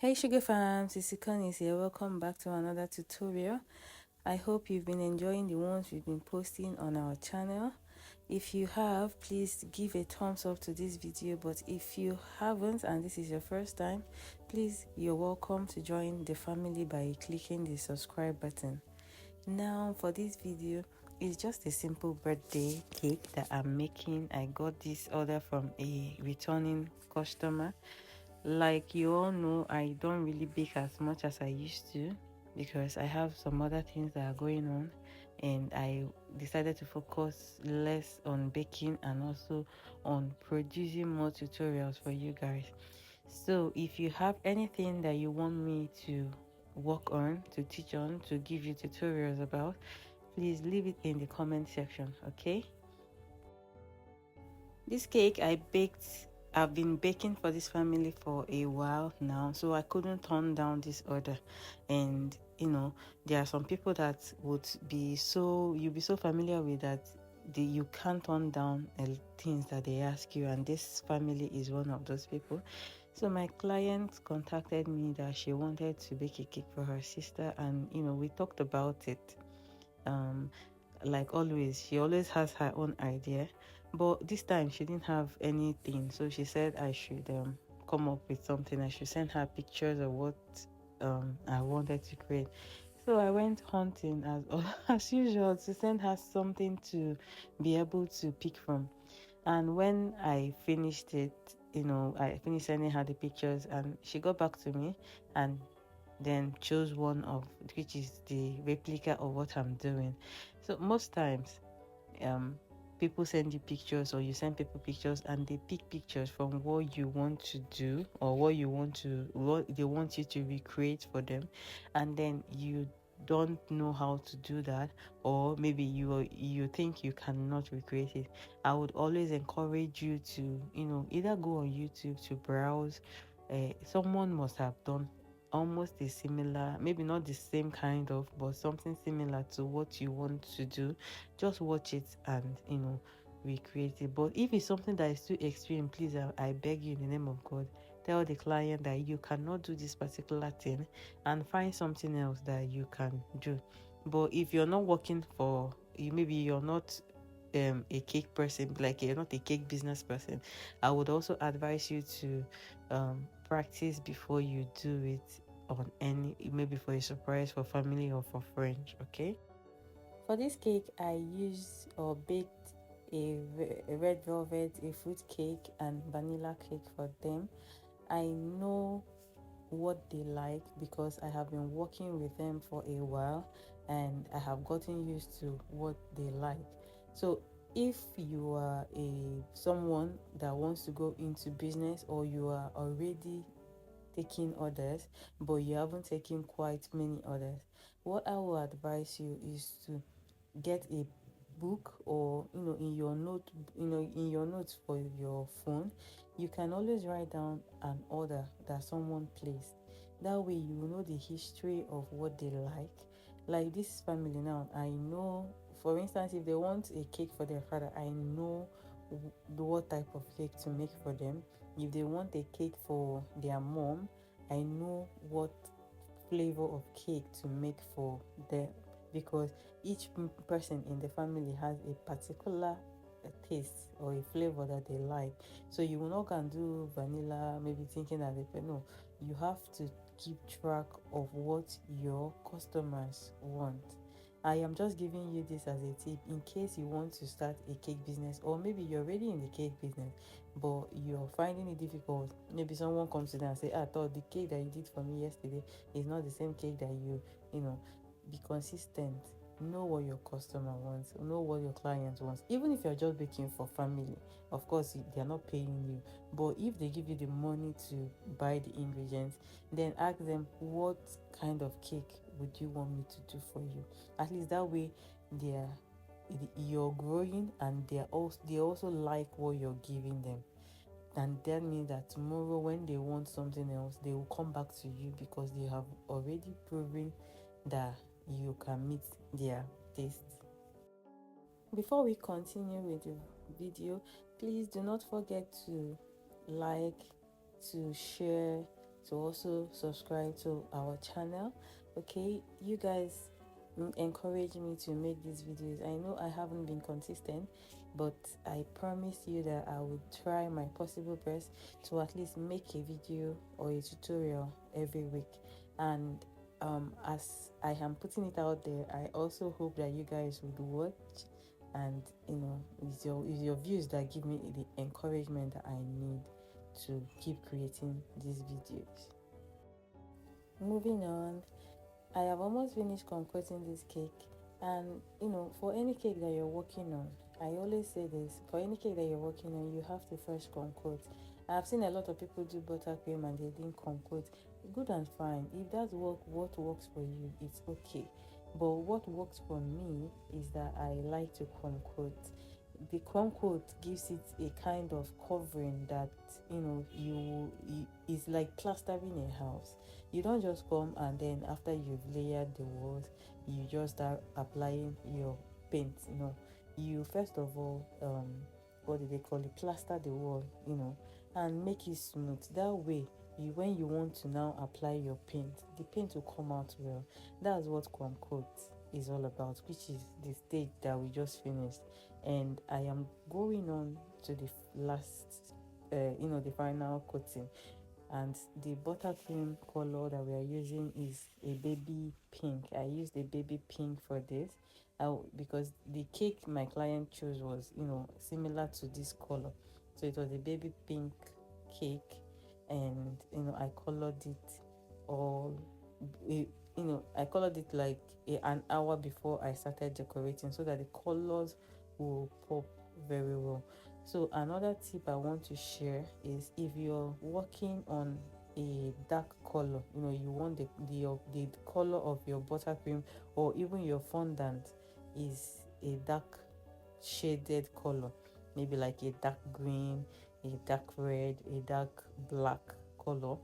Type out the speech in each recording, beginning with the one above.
Hey Sugar fams, it's Ikonis here. Welcome back to another tutorial. I hope you've been enjoying the ones we've been posting on our channel. If you have, please give a thumbs up to this video, but if you haven't and this is your first time, please, you're welcome to join the family by clicking the subscribe button. Now for this video, it's just a simple birthday cake that I'm making. I got this order from a returning customer. Like you all know, I don't really bake as much as I used to because I have some other things that are going on, and I decided to focus less on baking and also on producing more tutorials for you guys. So if you have anything that you want me to work on, to teach on, to give you tutorials about, please leave it in the comment section. Okay, this cake I've been baking for this family for a while now, so I couldn't turn down this order. And there are some people that would be so, you'll be so familiar with that you can't turn down things that they ask you, and this family is one of those people. So my client contacted me that she wanted to bake a cake for her sister, and we talked about it. Like always, she always has her own idea, but this time she didn't have anything, so she said I should come up with something. I should send her pictures of what I wanted to create. So I went hunting as as usual to send her something to be able to pick from. And when I finished it, I finished sending her the pictures, and she got back to me and then chose one of which is the replica of what I'm doing. So most times, um, people send you pictures or you send people pictures, and they pick pictures from what you want to do or what they want you to recreate for them, and then you don't know how to do that, or maybe you think you cannot recreate it. I would always encourage you to either go on YouTube to browse. Someone must have done almost a similar, maybe not the same kind of, but something similar to what you want to do. Just watch it and recreate it. But if it's something that is too extreme, please, I beg you in the name of God, tell the client that you cannot do this particular thing and find something else that you can do. But if you're not working for you, maybe you're not a cake person, like you're not a cake business person, I would also advise you to practice before you do it on any, maybe for a surprise for family or for friends. Okay, for this cake I used or baked a red velvet, a fruit cake, and vanilla cake for them. I know what they like because I have been working with them for a while, and I have gotten used to what they like. So if you are someone that wants to go into business, or you are already taking orders but you haven't taken quite many orders, what I will advise you is to get a book, or in your notes for your phone. You can always write down an order that someone placed. That way you will know the history of what they like this family. Now I know, for instance, if they want a cake for their father, I know what type of cake to make for them. If they want a cake for their mom, I know what flavor of cake to make for them, because each person in the family has a particular taste or a flavor that they like. So you will not go and do vanilla, maybe thinking that no, you have to keep track of what your customers want. I am just giving you this as a tip in case you want to start a cake business, or maybe you're already in the cake business but you're finding it difficult. Maybe someone comes to them and say, I thought the cake that you did for me yesterday is not the same cake that you know. Be consistent. Know what your customer wants, know what your client wants. Even if you're just baking for family, of course they're not paying you, but if they give you the money to buy the ingredients, then ask them, what kind of cake would you want me to do for you? At least that way they're you're growing, and they also like what you're giving them. And that means that tomorrow when they want something else, they will come back to you because they have already proven that you can meet their tastes. Before we continue with the video, please do not forget to like, to share, to also subscribe to our channel. Okay, you guys encourage me to make these videos. I know I haven't been consistent, but I promise you that I will try my possible best to at least make a video or a tutorial every week. And as I am putting it out there, I also hope that you guys would watch, and it's your views that give me the encouragement that I need to keep creating these videos. Moving on, I have almost finished concocting this cake. And for any cake that you're working on, I always say this: for any cake that you're working on, you have to first concoct. I've seen a lot of people do buttercream and they didn't concoct. Good and fine. If that's what works for you, it's okay. But what works for me is that I like to concoct. The concoct gives it a kind of covering that you is like plastering a house. You don't just come and then after you've layered the walls, you just start applying your paint. You first of all, what do they call it, plaster the wall, and make it smooth. That way, when you want to now apply your paint, the paint will come out well. That's what crumb coat is all about, which is the stage that we just finished. And I am going on to the last, the final coating. And the buttercream color that we are using is a baby pink. I used a baby pink for this, because the cake my client chose was similar to this color, so it was a baby pink cake. And I colored it all, eh, I colored it like an hour before I started decorating, so that the colors will pop very well. So another tip I want to share is, if you're working on a dark color, you want the color of your buttercream or even your fondant is a dark shaded color, maybe like a dark green, a dark red, a dark black color.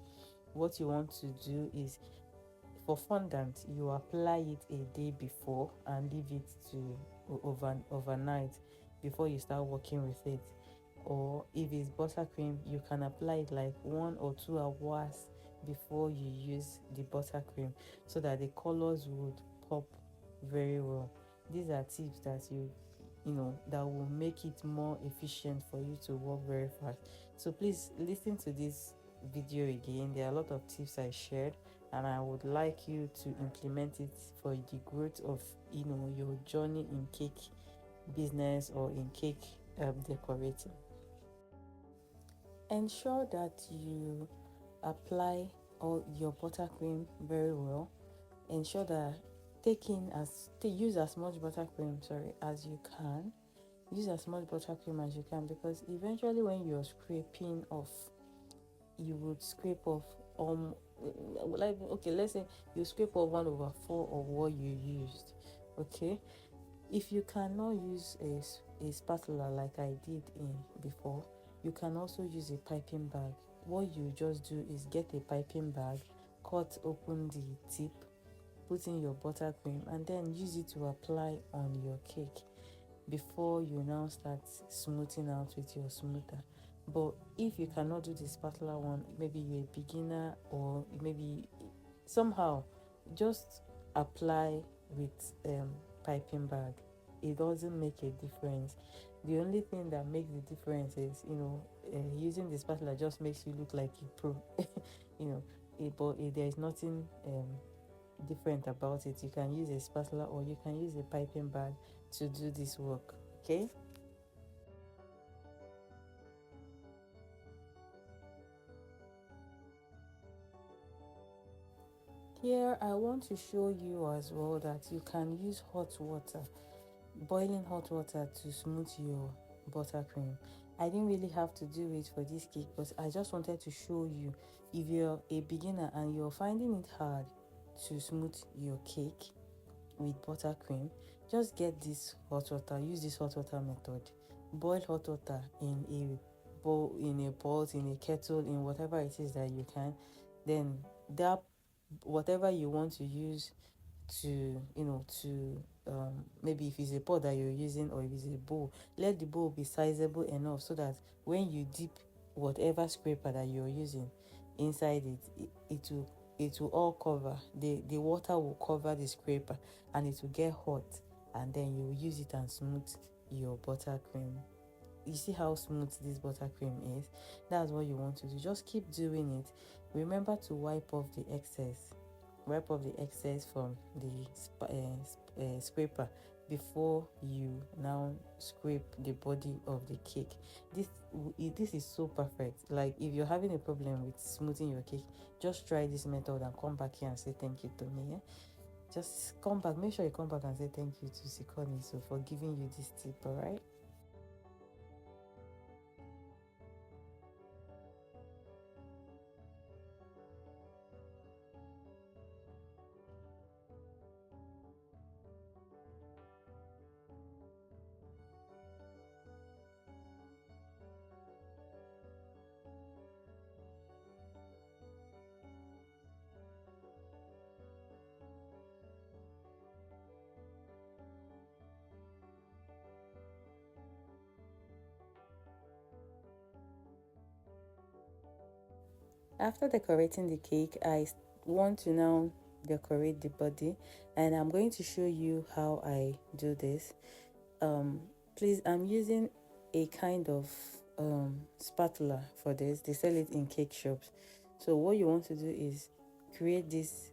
What you want to do is, for fondant, you apply it a day before and leave it to overnight before you start working with it. Or if it's buttercream, you can apply it like 1 or 2 hours before you use the buttercream, so that the colors would pop very well. These are tips that that will make it more efficient for you to work very fast. So please listen to this video again. There are a lot of tips I shared, and I would like you to implement it for the growth of your journey in cake business or in cake decorating. Ensure that you apply all your buttercream very well. Ensure that use as much buttercream, as you can. Use as much buttercream as you can, because eventually when you're scraping off, you would scrape off like, okay, let's say you scrape off 1/4 of what you used. Okay, if you cannot use a spatula like I did in before, you can also use a piping bag. What you just do is get a piping bag, cut open the tip, put in your buttercream, and then use it to apply on your cake before you now start smoothing out with your smoother. But if you cannot do the spatula one, maybe you're a beginner, or maybe somehow, just apply with piping bag. It doesn't make a difference. The only thing that makes the difference is using the spatula just makes you look like a pro. But there is nothing different about it. You can use a spatula or you can use a piping bag to do this work. Okay. Here I want to show you as well that you can use hot water, boiling hot water, to smooth your buttercream. I didn't really have to do it for this cake, but I just wanted to show you, if you're a beginner and you're finding it hard to smooth your cake with buttercream, just get this hot water. Use this hot water method. Boil hot water in a bowl, in a pot, in a kettle, in whatever it is that you can. Then that whatever you want to use to maybe if it's a pot that you're using, or if it's a bowl, let the bowl be sizable enough so that when you dip whatever scraper that you're using, inside it will all cover, the water will cover the scraper and it will get hot, and then you use it and smooth your buttercream. You see how smooth this buttercream is? That's what you want to do. Just keep doing it. Remember to wipe off the excess from the scraper before you now scrape the body of the cake. This is so perfect. Like, if you're having a problem with smoothing your cake, just try this method and come back here and say thank you to me. Yeah? Just come back, make sure you come back and say thank you to Sikoni so for giving you this tip. All right. After decorating the cake, I want to now decorate the body, and I'm going to show you how I do this. um Please, I'm using a kind of spatula for this. They sell it in cake shops. So what you want to do is create these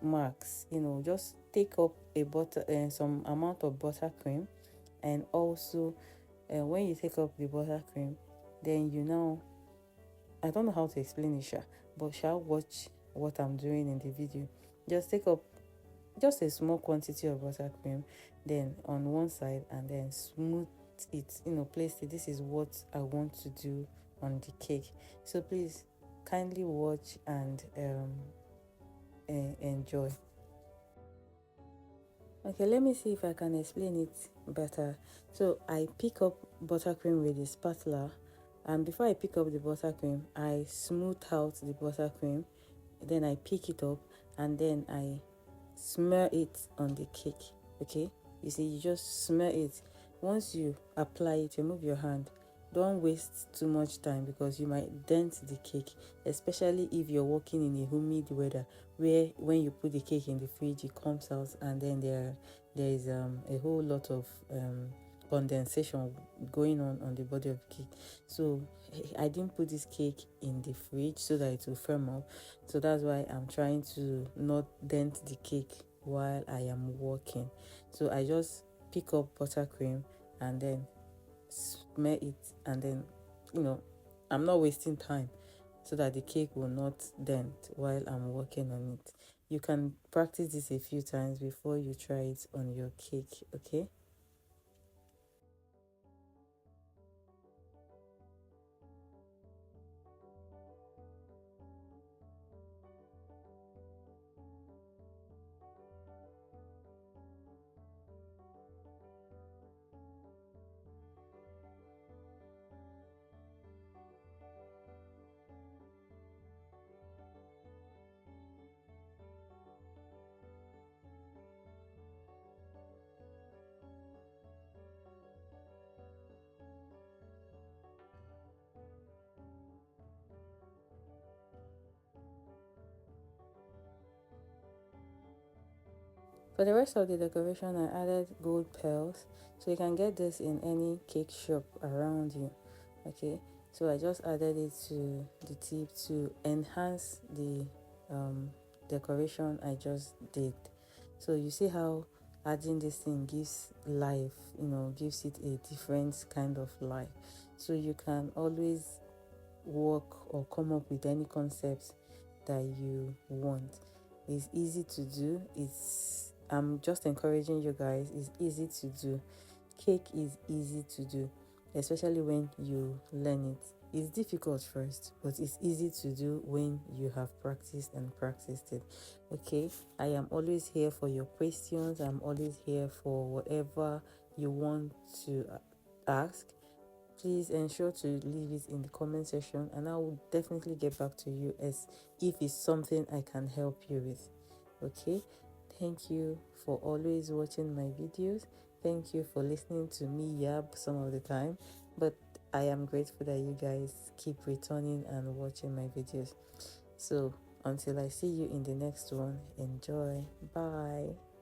marks. Just take up a butter some amount of buttercream, and also when you take up the buttercream, then I don't know how to explain it, but shall watch what I'm doing in the video. Just take up just a small quantity of buttercream, then on one side, and then smooth it, place it. This is what I want to do on the cake. So please kindly watch and enjoy. Okay, let me see if I can explain it better. So I pick up buttercream with the spatula, and before I pick up the buttercream, I smooth out the buttercream. Then I pick it up, and then I smear it on the cake. Okay, you see, you just smear it. Once you apply it, remove your hand. Don't waste too much time because you might dent the cake, especially if you're working in a humid weather where when you put the cake in the fridge it comes out, and then there is a whole lot of condensation going on the body of the cake. So I didn't put this cake in the fridge so that it will firm up. So that's why I'm trying to not dent the cake while I am working. So I just pick up buttercream and then smear it, and then I'm not wasting time so that the cake will not dent while I'm working on it. You can practice this a few times before you try it on your cake. Okay. For the rest of the decoration, I added gold pearls. So you can get this in any cake shop around you. Okay, so I just added it to the tip to enhance the decoration I just did. So you see how adding this thing gives life, gives it a different kind of life. So you can always work or come up with any concepts that you want. It's easy to do. I'm just encouraging you guys. It's easy to do. Cake is easy to do, especially when you learn it. It's difficult first, but it's easy to do when you have practiced and practiced it. Okay, I am always here for your questions. I'm always here for whatever you want to ask. Please ensure to leave it in the comment section, and I will definitely get back to you as if it's something I can help you with. Okay, thank you for always watching my videos. Thank you for listening to me yab some of the time, but I am grateful that you guys keep returning and watching my videos. So until I see you in the next one, enjoy. Bye.